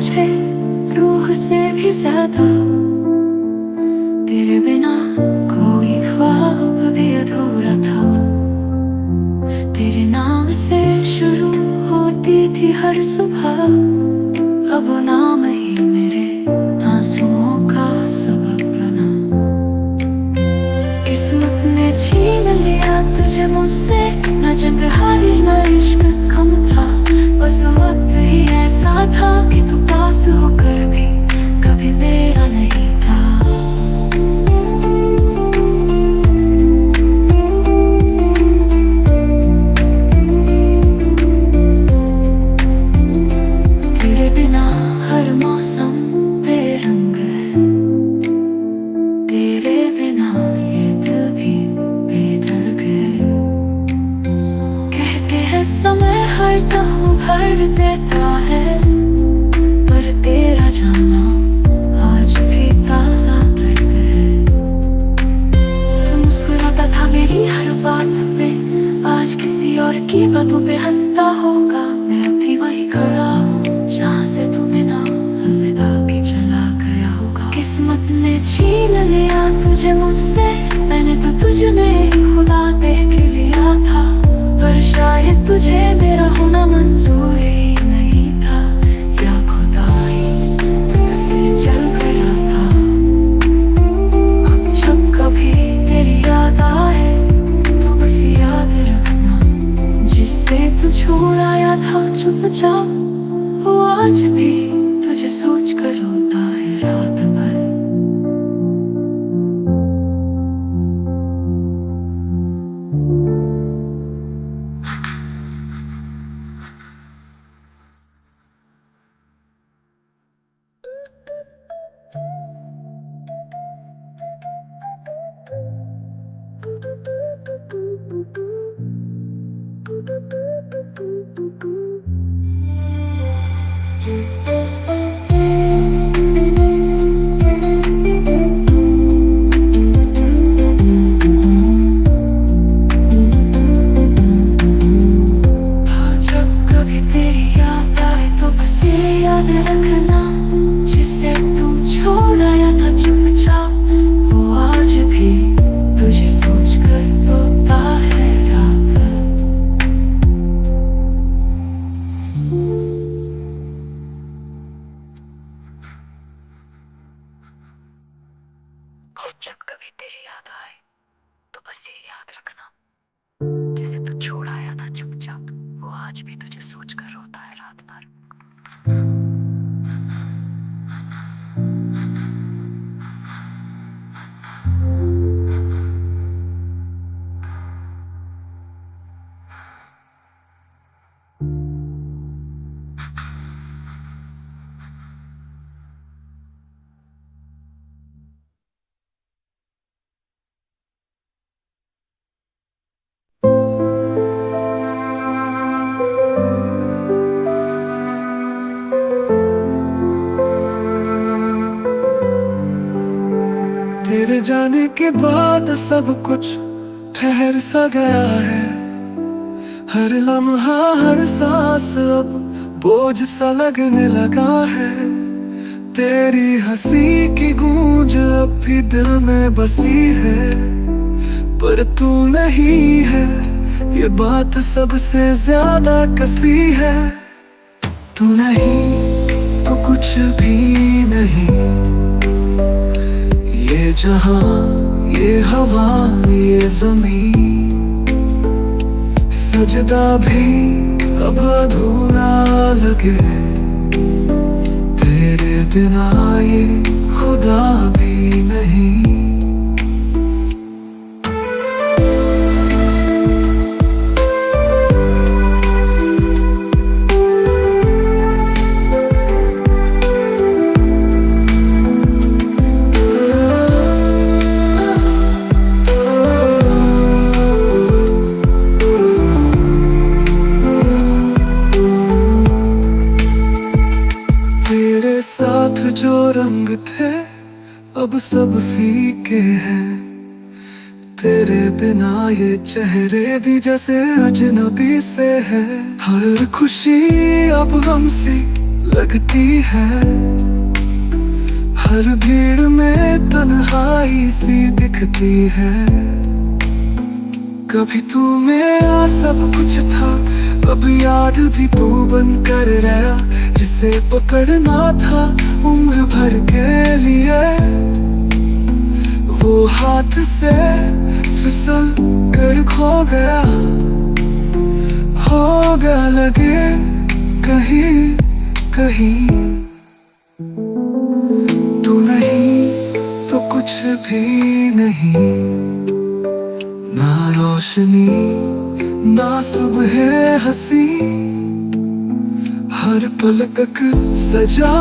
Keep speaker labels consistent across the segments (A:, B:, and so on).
A: मुझे रूह से भी ज्यादा। तेरे बिना कोई ख्वाब भी अधूरा था। तेरे नाम से शुरू होती थी हर सुबह, अब नाम ही मेरे आंसुओं का सबब बना। किस्मत ने छीन लिया तुझे मुझसे, न जंग हारी न इश्क कम था। बस वक्त ही ऐसा था कि तू पास होकर भी कभी मेरा नहीं था। तेरे बिना हर मौसम बेरंग है, तेरे बिना ये दिल भी बेदर्द है। कहते हैं समय हर जख्म भर देता है, पर तेरा जाना आज भी ताजा दर्द है। तू मुस्कुराता था मेरी हर बात पे, आज किसी और की बातों पे हंसता होगा। मैं अब भी वही खड़ा हूँ जहाँ से तू बिना अलविदा के चला गया होगा। किस्मत ने छीन लिया तुझे मुझसे, मैंने तो तुझ में ही खुदा देख लिया था। पर शायद तुझे मेरा होना मंजूर ही नहीं था, या खुदाई तुझसे चल गया था। अब जब कभी तेरी याद आए तो बस याद रखना, जिससे तू छोड़ आया था चुपचाप, वो आज भी तुझे सोच कर रोता है रात भर। जब कभी तेरी याद आए तो बस ये याद रखना, जिसे तू छोड़ आया था चुपचाप, वो आज भी तुझे सोच कर रोता है रात भर।
B: तेरे जाने के बाद सब कुछ ठहर सा गया है। हर लम्हा हर सांस अब बोझ सा लगने लगा है। तेरी हंसी की गूंज अब भी दिल में बसी है, पर तू नहीं है ये बात सबसे ज्यादा कसी है। तू नहीं तो कुछ भी नहीं, ये जहां ये हवा ये ज़मीन, सजदा भी अब अधूरा लगे। तेरे बिना ये खुदा भी नहीं। साथ जो रंग थे अब सब फीके हैं। तेरे बिना ये चेहरे भी जैसे अजनबी से है। हर खुशी अब गम सी लगती है। हर भीड़ में तन्हाई सी दिखती है। कभी तू मेरा सब कुछ था, अब याद भी तू बन कर रहा, जिसे पकड़ना था उम्र भर के लिए। वो हाथ से फिसल कर खो गया, हो गया लगे कहीं कहीं। तू नहीं तो कुछ भी नहीं, ना रोशनी ना सुबह हंसी। हर पलक सजा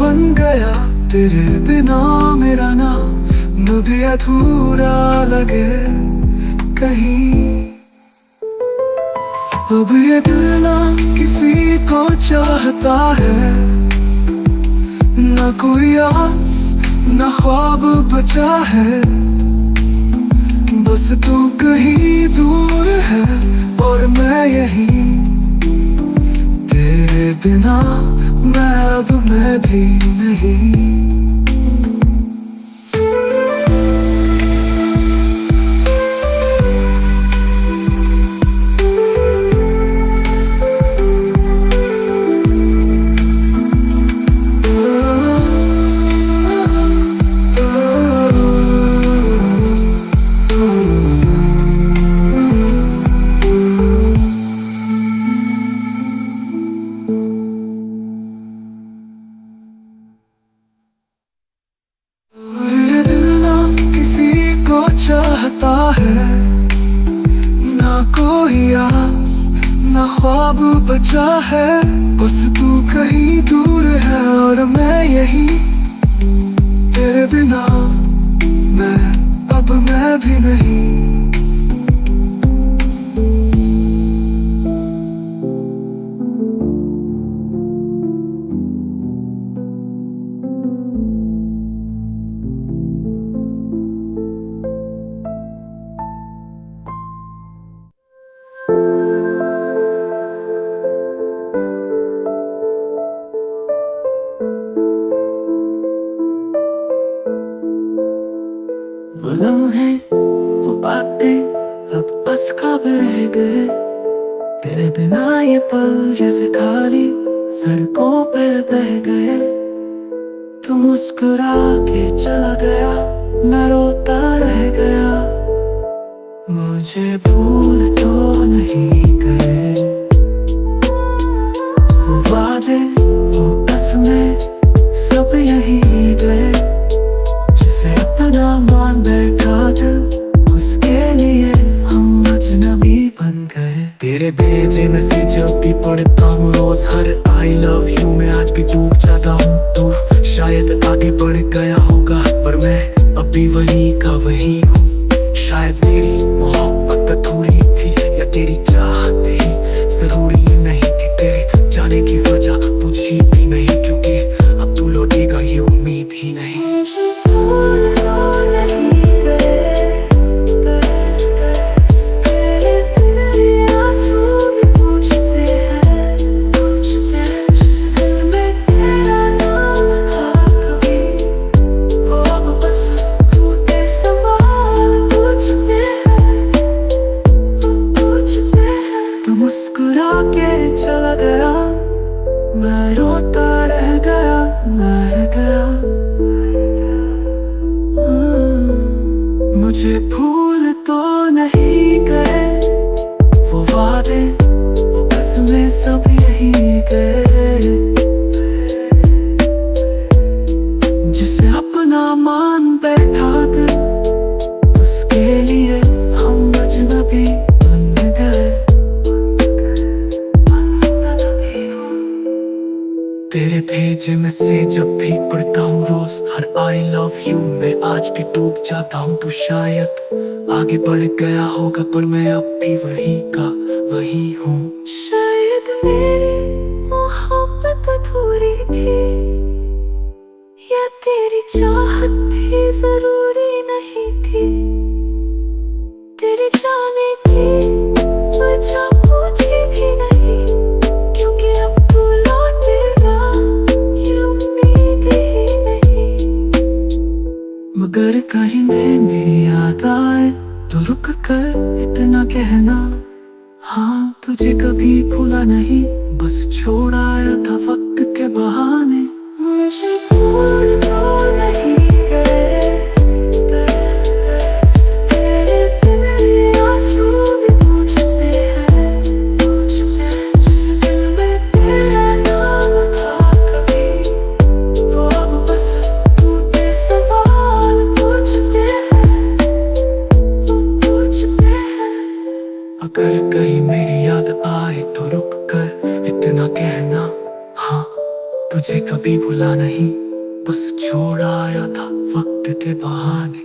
B: बन गया तेरे बिना मेरा नाम, न भी अधूरा लगे कहीं। अब ये दिल ना किसी को चाहता है, ना कोई आस ना ख्वाब बचा है। बस तू कहीं दूर है और मैं यहीं, तेरे बिना मैं भी नहीं। चाहता है ना कोई आस ना ख्वाब बचा है। बस तू कहीं दूर है और मैं यहीं, तेरे बिना मैं भी नहीं। वो लम्हे वो बातें अब बस कब रह गए, तेरे बिना ये पल जैसे खाली सड़कों पे बह गए। तू मुस्कुरा के चला गया, मैं रोता रह गया। मुझे भूल तो नहीं गए वो वादे वो कसमें, सब यही गए। जिसे अपना मान बैठा दिल, उसके लिए हम अजनबी बन गए। तेरे भेजे मैसेज जब भी पढ़ता हूँ रोज, हर आई लव यू में आज भी डूब जाता हूँ। तू शायद आगे बढ़ गया होगा पर मैं अभी वही का वही हूँ। शायद मेरी मोहब्बत अधूरी थी या तेरी चाहत ही जरूरी नहीं थी। तेरे जाने की वजह पूछी भी नहीं, क्योंकि अब तू लौटेगा ये उम्मीद ही नहीं। मुस्कुरा के चला गया, मैं रोता रह गया, रह गया। मुझे भूल तो नहीं गए वो वादे वो कसमें, सब यही गए। जिसे अपना मान बैठा दिल, उसके लिए हम अजनबी बन गए। तेरे भेजे मैसेज जब भी पढ़ता हूँ रोज, हर आई लव यू में आज भी डूब जाता हूँ। तू शायद आगे बढ़ गया होगा पर मैं अब भी वही का वही हूँ।
A: शायद मेरी मोहब्बत अधूरी थी या तेरी चाहत भी जरूरी नहीं थी। तेरे जाने की वजह पूछी भी नहीं, क्योंकि अब तू लौटेगा
B: अगर कहीं में मेरी याद आए तो रुक कर इतना कहना, हाँ तुझे कभी भूला नहीं, बस छोड़ आया था वक्त के बहाने।
A: मुझे भूल तो नहीं गए, तेरे बिन ये आंसू भी पूछते हैं, जिस दिल में तेरा नाम था कभी, वो अब बस टूटे सवाल पूछते हैं, वो पूछते हैं।
B: अगर कहीं मेरी याद आए तो रुक कर इतना कहना, हाँ तुझे कभी भूला नहीं, बस छोड़ आया था वक्त के बहाने।